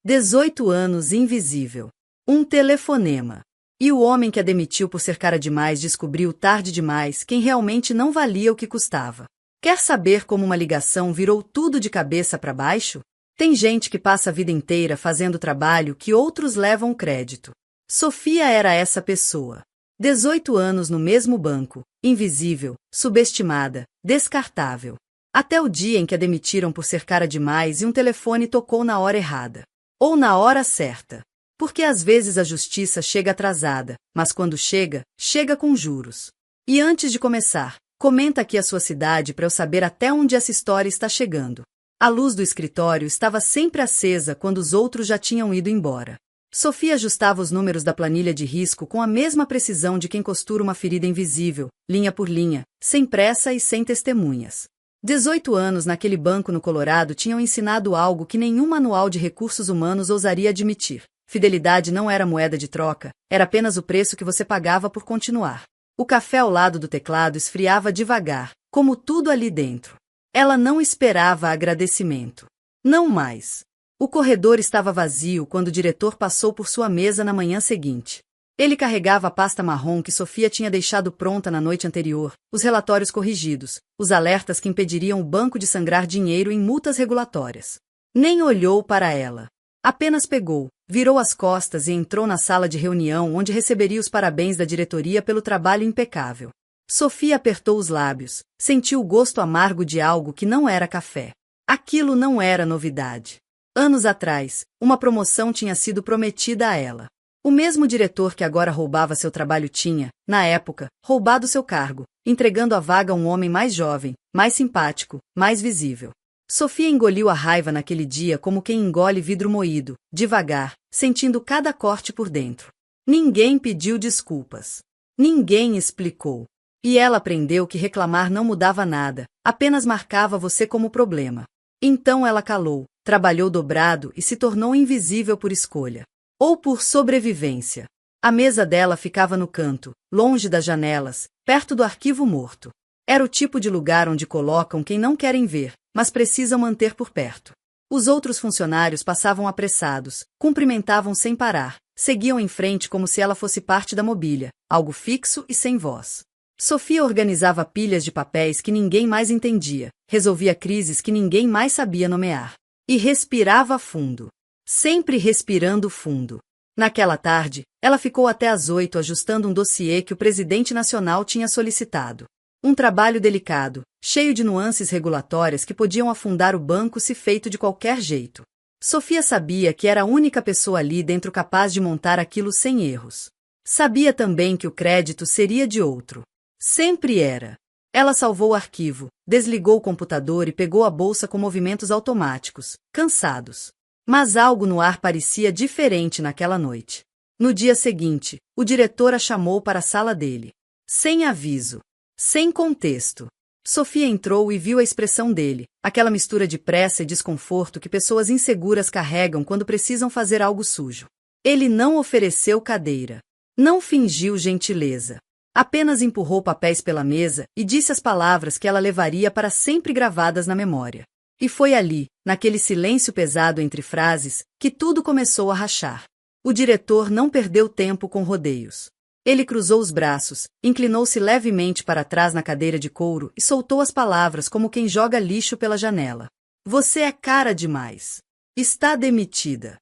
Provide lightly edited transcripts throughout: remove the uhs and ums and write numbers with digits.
18 anos invisível. Um telefonema. E o homem que a demitiu por ser cara demais descobriu tarde demais quem realmente não valia o que custava. Quer saber como uma ligação virou tudo de cabeça para baixo? Tem gente que passa a vida inteira fazendo trabalho que outros levam crédito. Sofia era essa pessoa. 18 anos no mesmo banco, invisível, subestimada, descartável. Até o dia em que a demitiram por ser cara demais e um telefone tocou na hora errada. Ou na hora certa. Porque às vezes a justiça chega atrasada, mas quando chega, chega com juros. E antes de começar, comenta aqui a sua cidade para eu saber até onde essa história está chegando. A luz do escritório estava sempre acesa quando os outros já tinham ido embora. Sofia ajustava os números da planilha de risco com a mesma precisão de quem costura uma ferida invisível, linha por linha, sem pressa e sem testemunhas. 18 anos naquele banco no Colorado tinham ensinado algo que nenhum manual de recursos humanos ousaria admitir. Fidelidade não era moeda de troca, era apenas o preço que você pagava por continuar. O café ao lado do teclado esfriava devagar, como tudo ali dentro. Ela não esperava agradecimento. Não mais. O corredor estava vazio quando o diretor passou por sua mesa na manhã seguinte. Ele carregava a pasta marrom que Sofia tinha deixado pronta na noite anterior, os relatórios corrigidos, os alertas que impediriam o banco de sangrar dinheiro em multas regulatórias. Nem olhou para ela. Apenas pegou, virou as costas e entrou na sala de reunião onde receberia os parabéns da diretoria pelo trabalho impecável. Sofia apertou os lábios, sentiu o gosto amargo de algo que não era café. Aquilo não era novidade. Anos atrás, uma promoção tinha sido prometida a ela. O mesmo diretor que agora roubava seu trabalho tinha, na época, roubado seu cargo, entregando a vaga a um homem mais jovem, mais simpático, mais visível. Sofia engoliu a raiva naquele dia como quem engole vidro moído, devagar, sentindo cada corte por dentro. Ninguém pediu desculpas. Ninguém explicou. E ela aprendeu que reclamar não mudava nada, apenas marcava você como problema. Então ela calou, trabalhou dobrado e se tornou invisível por escolha. Ou por sobrevivência. A mesa dela ficava no canto, longe das janelas, perto do arquivo morto. Era o tipo de lugar onde colocam quem não querem ver, mas precisam manter por perto. Os outros funcionários passavam apressados, cumprimentavam sem parar, seguiam em frente como se ela fosse parte da mobília, algo fixo e sem voz. Sofia organizava pilhas de papéis que ninguém mais entendia, resolvia crises que ninguém mais sabia nomear. E respirava fundo. Sempre respirando fundo. Naquela tarde, ela ficou até às 8 ajustando um dossiê que o presidente nacional tinha solicitado. Um trabalho delicado, cheio de nuances regulatórias que podiam afundar o banco se feito de qualquer jeito. Sofia sabia que era a única pessoa ali dentro capaz de montar aquilo sem erros. Sabia também que o crédito seria de outro. Sempre era. Ela salvou o arquivo, desligou o computador e pegou a bolsa com movimentos automáticos, cansados. Mas algo no ar parecia diferente naquela noite. No dia seguinte, o diretor a chamou para a sala dele. Sem aviso. Sem contexto. Sofia entrou e viu a expressão dele, aquela mistura de pressa e desconforto que pessoas inseguras carregam quando precisam fazer algo sujo. Ele não ofereceu cadeira. Não fingiu gentileza. Apenas empurrou papéis pela mesa e disse as palavras que ela levaria para sempre gravadas na memória. E foi ali, naquele silêncio pesado entre frases, que tudo começou a rachar. O diretor não perdeu tempo com rodeios. Ele cruzou os braços, inclinou-se levemente para trás na cadeira de couro e soltou as palavras como quem joga lixo pela janela. Você é cara demais. Está demitida.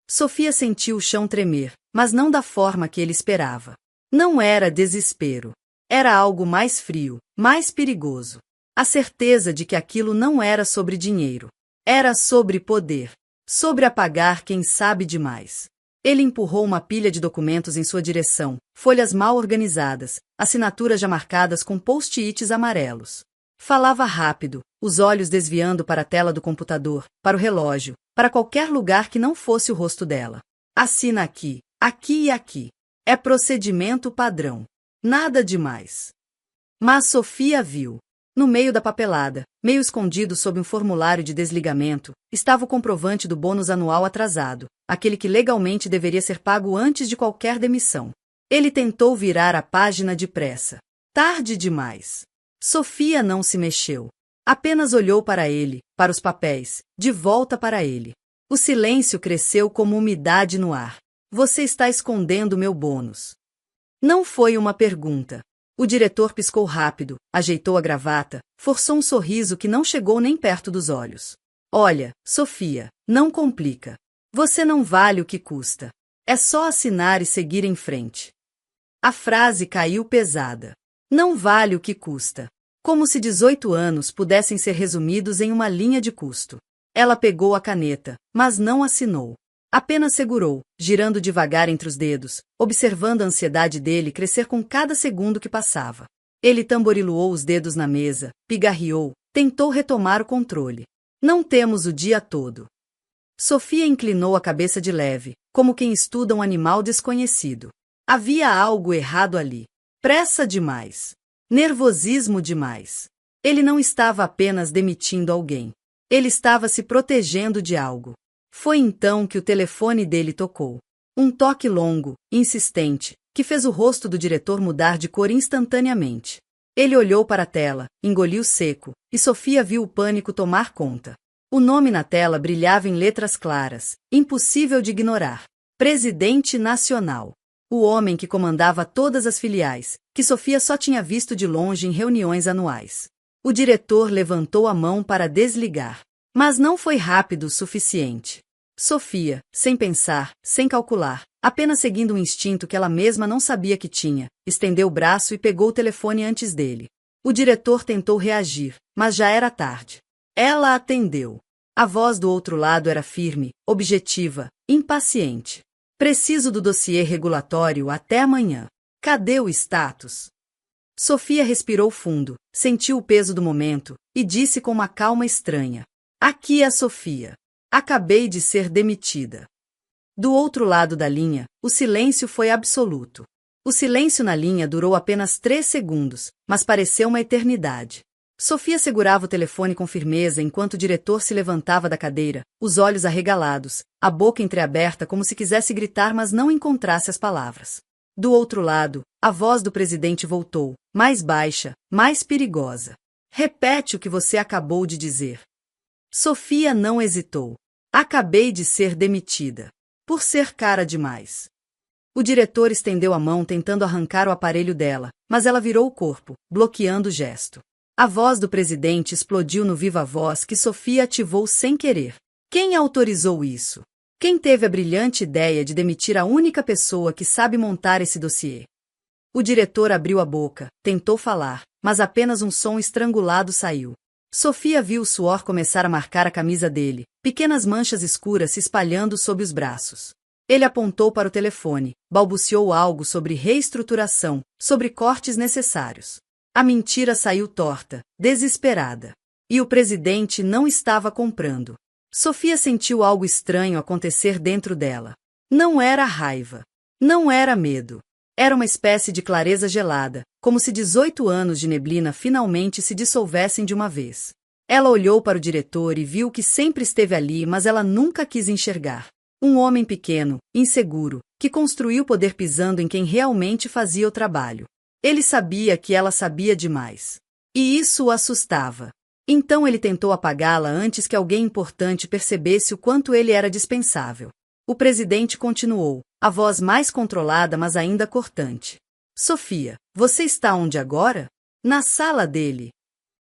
Sofia sentiu o chão tremer, mas não da forma que ele esperava. Não era desespero. Era algo mais frio, mais perigoso. A certeza de que aquilo não era sobre dinheiro. Era sobre poder. Sobre apagar quem sabe demais. Ele empurrou uma pilha de documentos em sua direção, folhas mal organizadas, assinaturas já marcadas com post-its amarelos. Falava rápido, os olhos desviando para a tela do computador, para o relógio, para qualquer lugar que não fosse o rosto dela. Assina aqui, aqui e aqui. É procedimento padrão. Nada demais. Mas Sofia viu. No meio da papelada, meio escondido sob um formulário de desligamento, estava o comprovante do bônus anual atrasado, aquele que legalmente deveria ser pago antes de qualquer demissão. Ele tentou virar a página depressa. Tarde demais. Sofia não se mexeu. Apenas olhou para ele, para os papéis, de volta para ele. O silêncio cresceu como umidade no ar. Você está escondendo meu bônus. Não foi uma pergunta. O diretor piscou rápido, ajeitou a gravata, forçou um sorriso que não chegou nem perto dos olhos. Olha, Sofia, não complica. Você não vale o que custa. É só assinar e seguir em frente. A frase caiu pesada. Não vale o que custa. Como se 18 anos pudessem ser resumidos em uma linha de custo. Ela pegou a caneta, mas não assinou. Apenas segurou, girando devagar entre os dedos, observando a ansiedade dele crescer com cada segundo que passava. Ele tamboriloou os dedos na mesa, pigarreou, tentou retomar o controle. Não temos o dia todo. Sofia inclinou a cabeça de leve, como quem estuda um animal desconhecido. Havia algo errado ali. Pressa demais. Nervosismo demais. Ele não estava apenas demitindo alguém. Ele estava se protegendo de algo. Foi então que o telefone dele tocou. Um toque longo, insistente, que fez o rosto do diretor mudar de cor instantaneamente. Ele olhou para a tela, engoliu seco, e Sofia viu o pânico tomar conta. O nome na tela brilhava em letras claras, impossível de ignorar. Presidente Nacional. O homem que comandava todas as filiais, que Sofia só tinha visto de longe em reuniões anuais. O diretor levantou a mão para desligar. Mas não foi rápido o suficiente. Sofia, sem pensar, sem calcular, apenas seguindo um instinto que ela mesma não sabia que tinha, estendeu o braço e pegou o telefone antes dele. O diretor tentou reagir, mas já era tarde. Ela atendeu. A voz do outro lado era firme, objetiva, impaciente. Preciso do dossiê regulatório até amanhã. Cadê o status? Sofia respirou fundo, sentiu o peso do momento, e disse com uma calma estranha. Aqui é Sofia. Acabei de ser demitida. Do outro lado da linha, o silêncio foi absoluto. O silêncio na linha durou apenas 3 segundos, mas pareceu uma eternidade. Sofia segurava o telefone com firmeza enquanto o diretor se levantava da cadeira, os olhos arregalados, a boca entreaberta como se quisesse gritar mas não encontrasse as palavras. Do outro lado, a voz do presidente voltou, mais baixa, mais perigosa. Repete o que você acabou de dizer. Sofia não hesitou. Acabei de ser demitida. Por ser cara demais. O diretor estendeu a mão tentando arrancar o aparelho dela, mas ela virou o corpo, bloqueando o gesto. A voz do presidente explodiu no viva-voz que Sofia ativou sem querer. Quem autorizou isso? Quem teve a brilhante ideia de demitir a única pessoa que sabe montar esse dossiê? O diretor abriu a boca, tentou falar, mas apenas um som estrangulado saiu. Sofia viu o suor começar a marcar a camisa dele, pequenas manchas escuras se espalhando sob os braços. Ele apontou para o telefone, balbuciou algo sobre reestruturação, sobre cortes necessários. A mentira saiu torta, desesperada. E o presidente não estava comprando. Sofia sentiu algo estranho acontecer dentro dela. Não era raiva. Não era medo. Era uma espécie de clareza gelada, como se 18 anos de neblina finalmente se dissolvessem de uma vez. Ela olhou para o diretor e viu que sempre esteve ali, mas ela nunca quis enxergar. Um homem pequeno, inseguro, que construiu poder pisando em quem realmente fazia o trabalho. Ele sabia que ela sabia demais. E isso o assustava. Então ele tentou apagá-la antes que alguém importante percebesse o quanto ele era dispensável. O presidente continuou, a voz mais controlada mas ainda cortante. Sofia, você está onde agora? Na sala dele.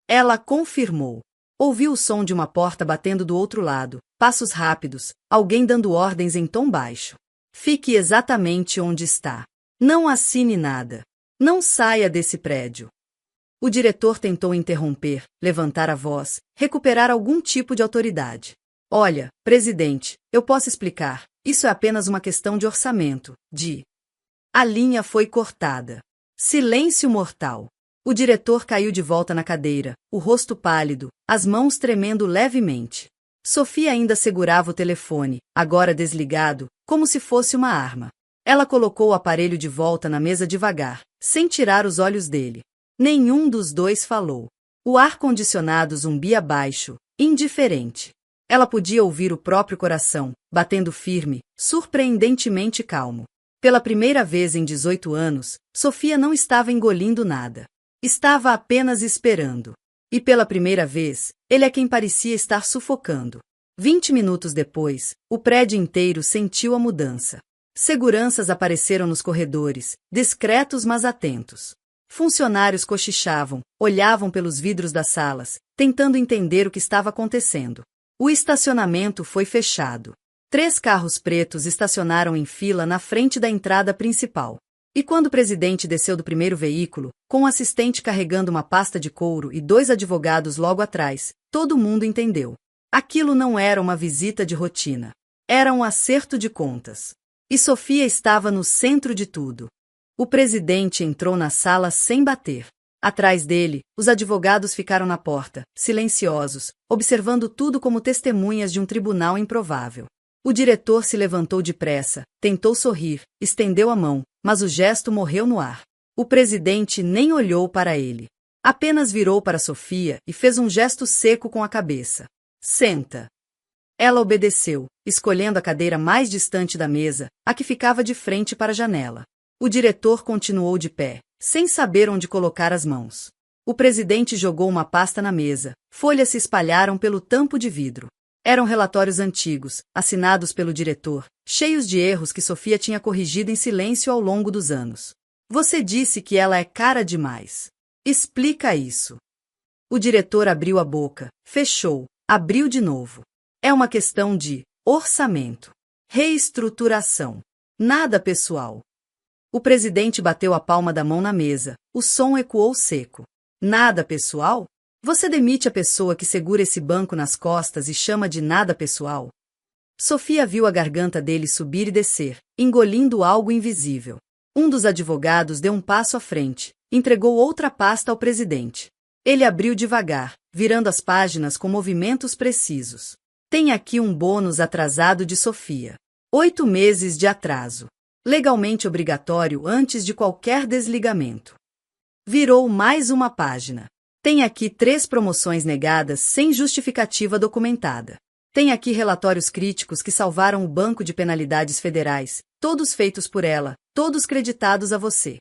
Ela confirmou. Ouviu o som de uma porta batendo do outro lado, passos rápidos, alguém dando ordens em tom baixo. Fique exatamente onde está. Não assine nada. Não saia desse prédio. O diretor tentou interromper, levantar a voz, recuperar algum tipo de autoridade. Olha, presidente, eu posso explicar. Isso é apenas uma questão de orçamento, A linha foi cortada. Silêncio mortal. O diretor caiu de volta na cadeira, o rosto pálido, as mãos tremendo levemente. Sofia ainda segurava o telefone, agora desligado, como se fosse uma arma. Ela colocou o aparelho de volta na mesa devagar, sem tirar os olhos dele. Nenhum dos dois falou. O ar-condicionado zumbia baixo, indiferente. Ela podia ouvir o próprio coração, batendo firme, surpreendentemente calmo. Pela primeira vez em 18 anos, Sofia não estava engolindo nada. Estava apenas esperando. E pela primeira vez, ele é quem parecia estar sufocando. 20 minutos depois, o prédio inteiro sentiu a mudança. Seguranças apareceram nos corredores, discretos mas atentos. Funcionários cochichavam, olhavam pelos vidros das salas, tentando entender o que estava acontecendo. O estacionamento foi fechado. 3 carros pretos estacionaram em fila na frente da entrada principal. E quando o presidente desceu do primeiro veículo, com um assistente carregando uma pasta de couro e 2 advogados logo atrás, todo mundo entendeu. Aquilo não era uma visita de rotina. Era um acerto de contas. E Sofia estava no centro de tudo. O presidente entrou na sala sem bater. Atrás dele, os advogados ficaram na porta, silenciosos, observando tudo como testemunhas de um tribunal improvável. O diretor se levantou depressa, tentou sorrir, estendeu a mão, mas o gesto morreu no ar. O presidente nem olhou para ele. Apenas virou para Sofia e fez um gesto seco com a cabeça. Senta. Ela obedeceu, escolhendo a cadeira mais distante da mesa, a que ficava de frente para a janela. O diretor continuou de pé, sem saber onde colocar as mãos. O presidente jogou uma pasta na mesa, folhas se espalharam pelo tampo de vidro. Eram relatórios antigos, assinados pelo diretor, cheios de erros que Sofia tinha corrigido em silêncio ao longo dos anos. Você disse que ela é cara demais. Explica isso. O diretor abriu a boca, fechou, abriu de novo. É uma questão de orçamento, reestruturação. Nada pessoal. O presidente bateu a palma da mão na mesa, o som ecoou seco. Nada pessoal? Você demite a pessoa que segura esse banco nas costas e chama de nada pessoal? Sofia viu a garganta dele subir e descer, engolindo algo invisível. Um dos advogados deu um passo à frente, entregou outra pasta ao presidente. Ele abriu devagar, virando as páginas com movimentos precisos. Tem aqui um bônus atrasado de Sofia. 8 meses de atraso. Legalmente obrigatório antes de qualquer desligamento. Virou mais uma página. Tem aqui 3 promoções negadas sem justificativa documentada. Tem aqui relatórios críticos que salvaram o banco de penalidades federais, todos feitos por ela, todos creditados a você.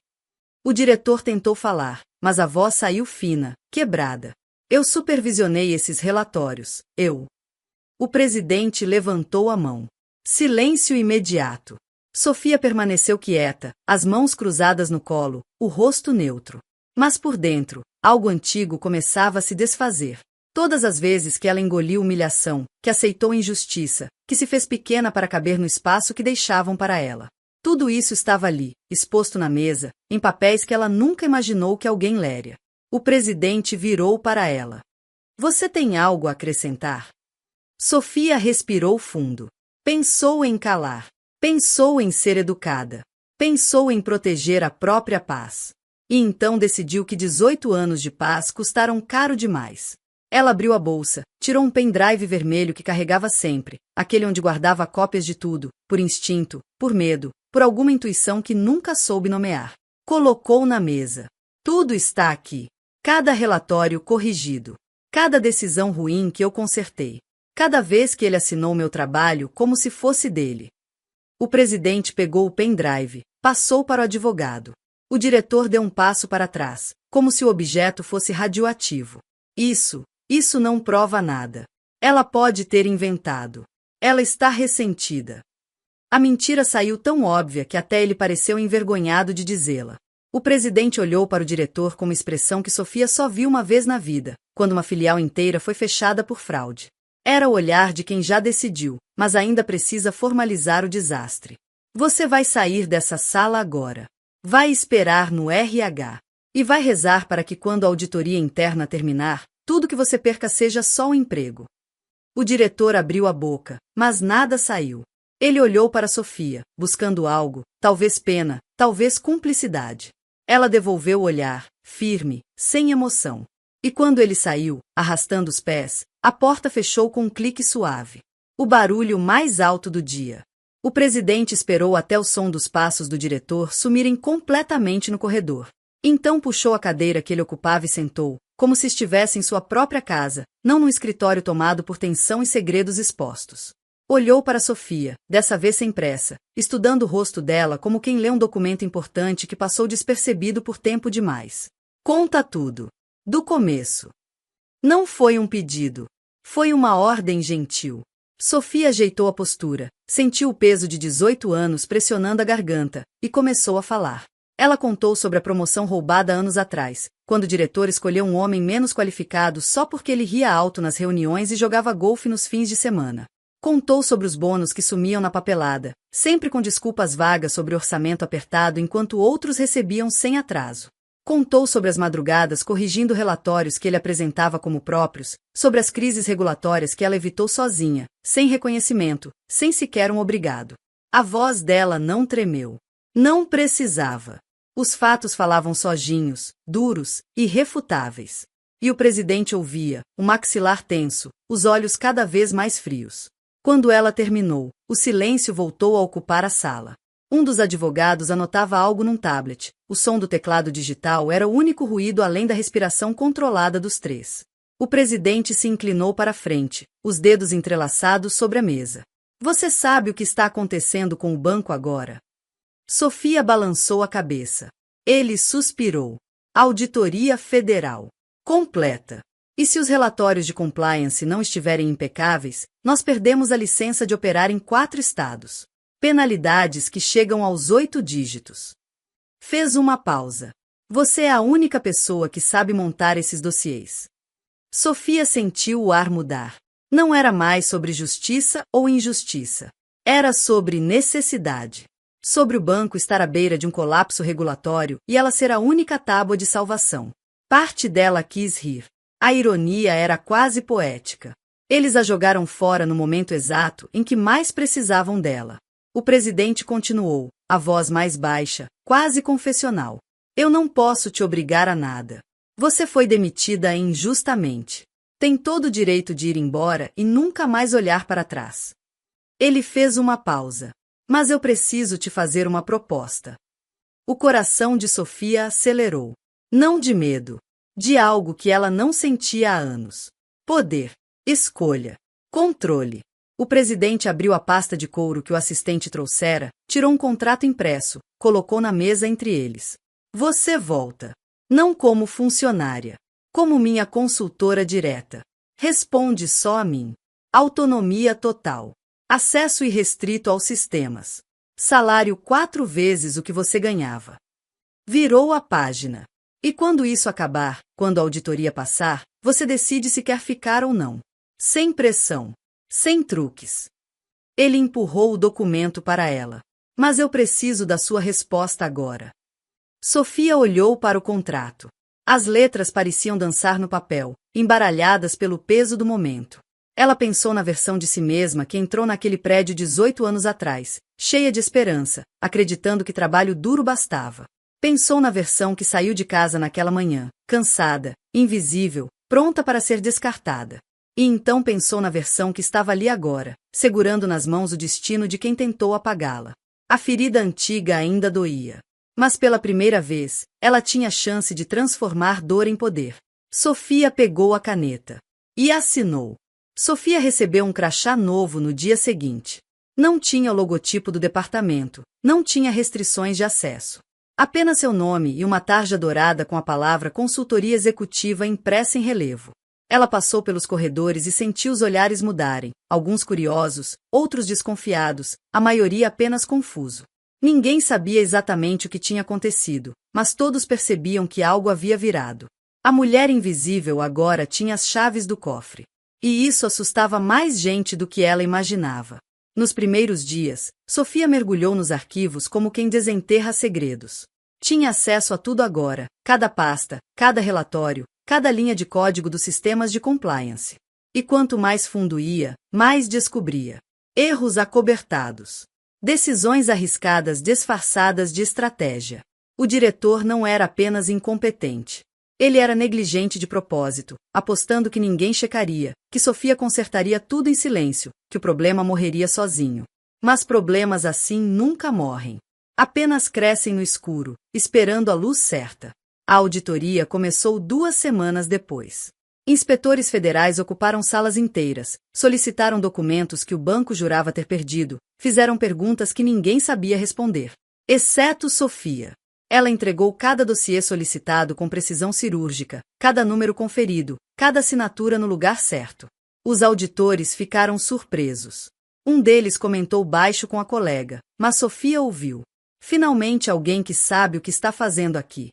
O diretor tentou falar, mas a voz saiu fina, quebrada. Eu supervisionei esses relatórios, eu. O presidente levantou a mão. Silêncio imediato. Sofia permaneceu quieta, as mãos cruzadas no colo, o rosto neutro. Mas por dentro, algo antigo começava a se desfazer. Todas as vezes que ela engoliu humilhação, que aceitou injustiça, que se fez pequena para caber no espaço que deixavam para ela. Tudo isso estava ali, exposto na mesa, em papéis que ela nunca imaginou que alguém leria. O presidente virou para ela. Você tem algo a acrescentar? Sofia respirou fundo. Pensou em calar. Pensou em ser educada. Pensou em proteger a própria paz. E então decidiu que 18 anos de paz custaram caro demais. Ela abriu a bolsa, tirou um pendrive vermelho que carregava sempre, aquele onde guardava cópias de tudo, por instinto, por medo, por alguma intuição que nunca soube nomear. Colocou na mesa. Tudo está aqui. Cada relatório corrigido. Cada decisão ruim que eu consertei. Cada vez que ele assinou meu trabalho como se fosse dele. O presidente pegou o pendrive, passou para o advogado. O diretor deu um passo para trás, como se o objeto fosse radioativo. Isso não prova nada. Ela pode ter inventado. Ela está ressentida. A mentira saiu tão óbvia que até ele pareceu envergonhado de dizê-la. O presidente olhou para o diretor com uma expressão que Sofia só viu uma vez na vida, quando uma filial inteira foi fechada por fraude. Era o olhar de quem já decidiu, mas ainda precisa formalizar o desastre. Você vai sair dessa sala agora. Vai esperar no RH. E vai rezar para que quando a auditoria interna terminar, tudo que você perca seja só o emprego. O diretor abriu a boca, mas nada saiu. Ele olhou para Sofia, buscando algo, talvez pena, talvez cumplicidade. Ela devolveu o olhar, firme, sem emoção. E quando ele saiu, arrastando os pés, a porta fechou com um clique suave. O barulho mais alto do dia. O presidente esperou até o som dos passos do diretor sumirem completamente no corredor. Então puxou a cadeira que ele ocupava e sentou, como se estivesse em sua própria casa, não num escritório tomado por tensão e segredos expostos. Olhou para Sofia, dessa vez sem pressa, estudando o rosto dela como quem lê um documento importante que passou despercebido por tempo demais. Conta tudo. Do começo. Não foi um pedido. Foi uma ordem gentil. Sofia ajeitou a postura, sentiu o peso de 18 anos pressionando a garganta, e começou a falar. Ela contou sobre a promoção roubada anos atrás, quando o diretor escolheu um homem menos qualificado só porque ele ria alto nas reuniões e jogava golfe nos fins de semana. Contou sobre os bônus que sumiam na papelada, sempre com desculpas vagas sobre orçamento apertado enquanto outros recebiam sem atraso. Contou sobre as madrugadas corrigindo relatórios que ele apresentava como próprios, sobre as crises regulatórias que ela evitou sozinha, sem reconhecimento, sem sequer um obrigado. A voz dela não tremeu. Não precisava. Os fatos falavam sozinhos, duros, irrefutáveis. E o presidente ouvia, o maxilar tenso, os olhos cada vez mais frios. Quando ela terminou, o silêncio voltou a ocupar a sala. Um dos advogados anotava algo num tablet. O som do teclado digital era o único ruído além da respiração controlada dos três. O presidente se inclinou para a frente, os dedos entrelaçados sobre a mesa. Você sabe o que está acontecendo com o banco agora? Sofia balançou a cabeça. Ele suspirou. Auditoria Federal. Completa. E se os relatórios de compliance não estiverem impecáveis, nós perdemos a licença de operar em 4 estados. Penalidades que chegam aos 8 dígitos. Fez uma pausa. Você é a única pessoa que sabe montar esses dossiês. Sofia sentiu o ar mudar. Não era mais sobre justiça ou injustiça. Era sobre necessidade. Sobre o banco estar à beira de um colapso regulatório e ela ser a única tábua de salvação. Parte dela quis rir. A ironia era quase poética. Eles a jogaram fora no momento exato em que mais precisavam dela. O presidente continuou, a voz mais baixa, quase confessional. Eu não posso te obrigar a nada. Você foi demitida injustamente. Tem todo o direito de ir embora e nunca mais olhar para trás. Ele fez uma pausa. Mas eu preciso te fazer uma proposta. O coração de Sofia acelerou. Não de medo. De algo que ela não sentia há anos. Poder. Escolha. Controle. O presidente abriu a pasta de couro que o assistente trouxera, tirou um contrato impresso, colocou na mesa entre eles. Você volta. Não como funcionária. Como minha consultora direta. Responde só a mim. Autonomia total. Acesso irrestrito aos sistemas. Salário 4 vezes o que você ganhava. Virou a página. E quando isso acabar, quando a auditoria passar, você decide se quer ficar ou não. Sem pressão. Sem truques. Ele empurrou o documento para ela. Mas eu preciso da sua resposta agora. Sofia olhou para o contrato. As letras pareciam dançar no papel, embaralhadas pelo peso do momento. Ela pensou na versão de si mesma que entrou naquele prédio 18 anos atrás, cheia de esperança, acreditando que trabalho duro bastava. Pensou na versão que saiu de casa naquela manhã, cansada, invisível, pronta para ser descartada. E então pensou na versão que estava ali agora, segurando nas mãos o destino de quem tentou apagá-la. A ferida antiga ainda doía. Mas pela primeira vez, ela tinha chance de transformar dor em poder. Sofia pegou a caneta. E assinou. Sofia recebeu um crachá novo no dia seguinte. Não tinha o logotipo do departamento, não tinha restrições de acesso. Apenas seu nome e uma tarja dourada com a palavra Consultoria Executiva impressa em relevo. Ela passou pelos corredores e sentiu os olhares mudarem, alguns curiosos, outros desconfiados, a maioria apenas confuso. Ninguém sabia exatamente o que tinha acontecido, mas todos percebiam que algo havia virado. A mulher invisível agora tinha as chaves do cofre. E isso assustava mais gente do que ela imaginava. Nos primeiros dias, Sofia mergulhou nos arquivos como quem desenterra segredos. Tinha acesso a tudo agora, cada pasta, cada relatório, cada linha de código dos sistemas de compliance. E quanto mais fundo ia, mais descobria. Erros acobertados. Decisões arriscadas disfarçadas de estratégia. O diretor não era apenas incompetente. Ele era negligente de propósito, apostando que ninguém checaria, que Sofia consertaria tudo em silêncio, que o problema morreria sozinho. Mas problemas assim nunca morrem. Apenas crescem no escuro, esperando a luz certa. A auditoria começou 2 semanas depois. Inspetores federais ocuparam salas inteiras, solicitaram documentos que o banco jurava ter perdido, fizeram perguntas que ninguém sabia responder. Exceto Sofia. Ela entregou cada dossiê solicitado com precisão cirúrgica, cada número conferido, cada assinatura no lugar certo. Os auditores ficaram surpresos. Um deles comentou baixo com a colega, mas Sofia ouviu. Finalmente alguém que sabe o que está fazendo aqui.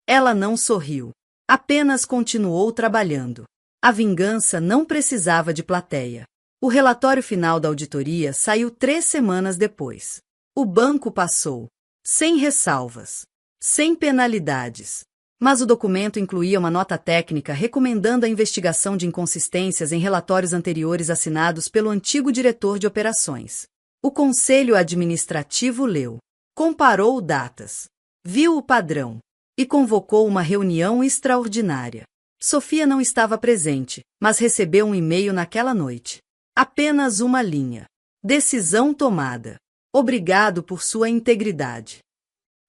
Ela não sorriu. Apenas continuou trabalhando. A vingança não precisava de plateia. O relatório final da auditoria saiu 3 semanas depois. O banco passou. Sem ressalvas. Sem penalidades. Mas o documento incluía uma nota técnica recomendando a investigação de inconsistências em relatórios anteriores assinados pelo antigo diretor de operações. O Conselho Administrativo leu. Comparou datas. Viu o padrão. E convocou uma reunião extraordinária. Sofia não estava presente, mas recebeu um e-mail naquela noite. Apenas uma linha. Decisão tomada. Obrigado por sua integridade.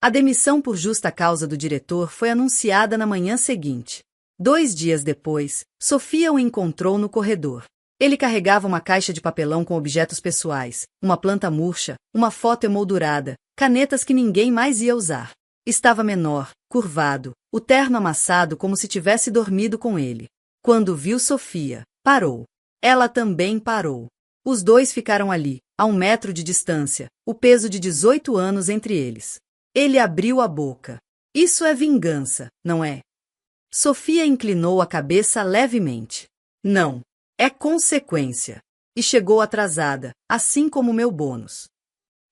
A demissão por justa causa do diretor foi anunciada na manhã seguinte. 2 dias depois, Sofia o encontrou no corredor. Ele carregava uma caixa de papelão com objetos pessoais, uma planta murcha, uma foto emoldurada, canetas que ninguém mais ia usar. Estava menor, curvado, o terno amassado como se tivesse dormido com ele. Quando viu Sofia, parou. Ela também parou. Os dois ficaram ali, a 1 metro de distância, o peso de 18 anos entre eles. Ele abriu a boca. Isso é vingança, não é? Sofia inclinou a cabeça levemente. Não. É consequência. E chegou atrasada, assim como meu bônus.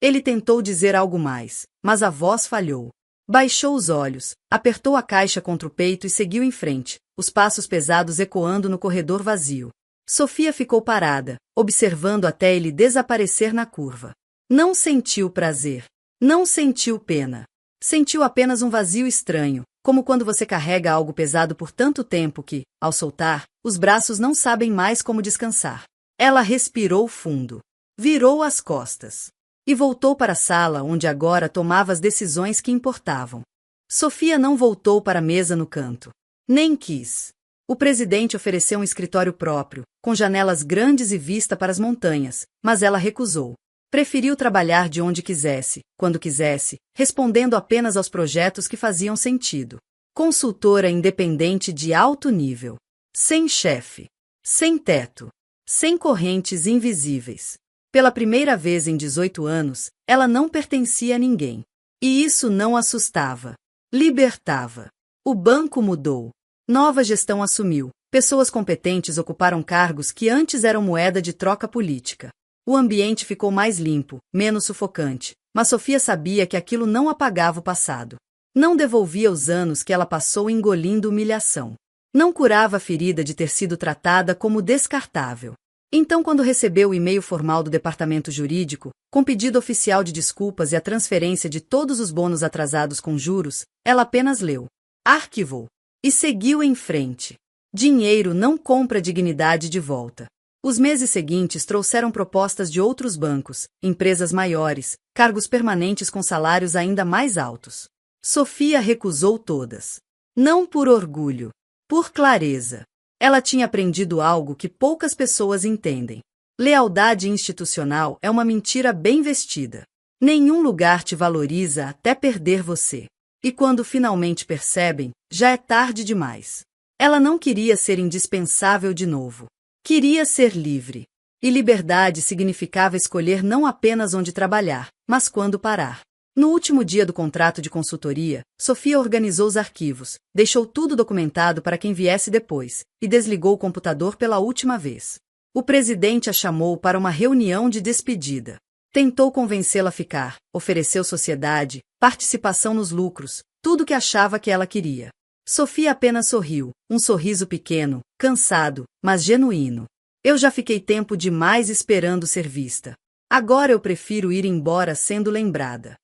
Ele tentou dizer algo mais, mas a voz falhou. Baixou os olhos, apertou a caixa contra o peito e seguiu em frente, os passos pesados ecoando no corredor vazio. Sofia ficou parada, observando até ele desaparecer na curva. Não sentiu prazer. Não sentiu pena. Sentiu apenas um vazio estranho, como quando você carrega algo pesado por tanto tempo que, ao soltar, os braços não sabem mais como descansar. Ela respirou fundo. Virou as costas. E voltou para a sala onde agora tomava as decisões que importavam. Sofia não voltou para a mesa no canto. Nem quis. O presidente ofereceu um escritório próprio, com janelas grandes e vista para as montanhas, mas ela recusou. Preferiu trabalhar de onde quisesse, quando quisesse, respondendo apenas aos projetos que faziam sentido. Consultora independente de alto nível. Sem chefe. Sem teto. Sem correntes invisíveis. Pela primeira vez em 18 anos, ela não pertencia a ninguém. E isso não assustava. Libertava. O banco mudou. Nova gestão assumiu. Pessoas competentes ocuparam cargos que antes eram moeda de troca política. O ambiente ficou mais limpo, menos sufocante, mas Sofia sabia que aquilo não apagava o passado. Não devolvia os anos que ela passou engolindo humilhação. Não curava a ferida de ter sido tratada como descartável. Então, quando recebeu o e-mail formal do departamento jurídico, com pedido oficial de desculpas e a transferência de todos os bônus atrasados com juros, ela apenas leu. Arquivou. E seguiu em frente. Dinheiro não compra dignidade de volta. Os meses seguintes trouxeram propostas de outros bancos, empresas maiores, cargos permanentes com salários ainda mais altos. Sofia recusou todas. Não por orgulho, por clareza. Ela tinha aprendido algo que poucas pessoas entendem. Lealdade institucional é uma mentira bem vestida. Nenhum lugar te valoriza até perder você. E quando finalmente percebem, já é tarde demais. Ela não queria ser indispensável de novo. Queria ser livre. E liberdade significava escolher não apenas onde trabalhar, mas quando parar. No último dia do contrato de consultoria, Sofia organizou os arquivos, deixou tudo documentado para quem viesse depois, e desligou o computador pela última vez. O presidente a chamou para uma reunião de despedida. Tentou convencê-la a ficar, ofereceu sociedade, participação nos lucros, tudo o que achava que ela queria. Sofia apenas sorriu, um sorriso pequeno, cansado, mas genuíno. Eu já fiquei tempo demais esperando ser vista. Agora eu prefiro ir embora sendo lembrada.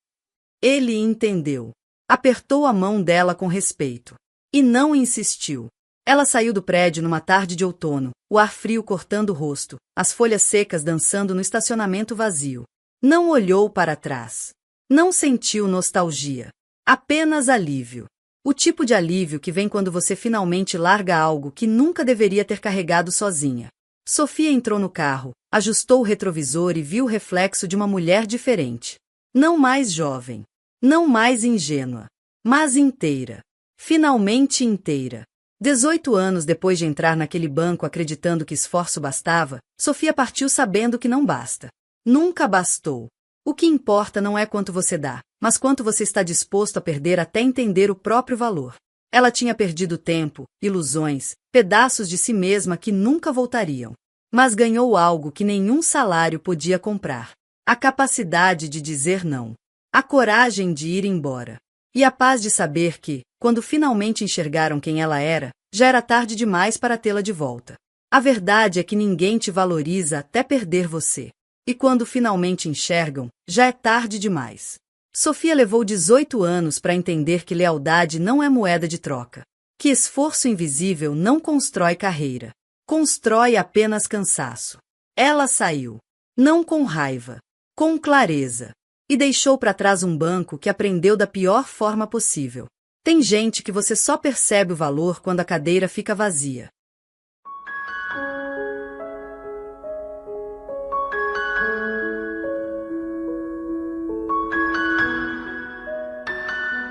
Ele entendeu. Apertou a mão dela com respeito. E não insistiu. Ela saiu do prédio numa tarde de outono, o ar frio cortando o rosto, as folhas secas dançando no estacionamento vazio. Não olhou para trás. Não sentiu nostalgia. Apenas alívio. O tipo de alívio que vem quando você finalmente larga algo que nunca deveria ter carregado sozinha. Sofia entrou no carro, ajustou o retrovisor e viu o reflexo de uma mulher diferente. Não mais jovem. Não mais ingênua. Mas inteira. Finalmente inteira. 18 anos depois de entrar naquele banco acreditando que esforço bastava, Sofia partiu sabendo que não basta. Nunca bastou. O que importa não é quanto você dá, mas quanto você está disposto a perder até entender o próprio valor. Ela tinha perdido tempo, ilusões, pedaços de si mesma que nunca voltariam. Mas ganhou algo que nenhum salário podia comprar. A capacidade de dizer não. A coragem de ir embora. E a paz de saber que, quando finalmente enxergaram quem ela era, já era tarde demais para tê-la de volta. A verdade é que ninguém te valoriza até perder você. E quando finalmente enxergam, já é tarde demais. Sofia levou 18 anos para entender que lealdade não é moeda de troca. Que esforço invisível não constrói carreira. Constrói apenas cansaço. Ela saiu. Não com raiva. Com clareza. E deixou para trás um banco que aprendeu da pior forma possível. Tem gente que você só percebe o valor quando a cadeira fica vazia.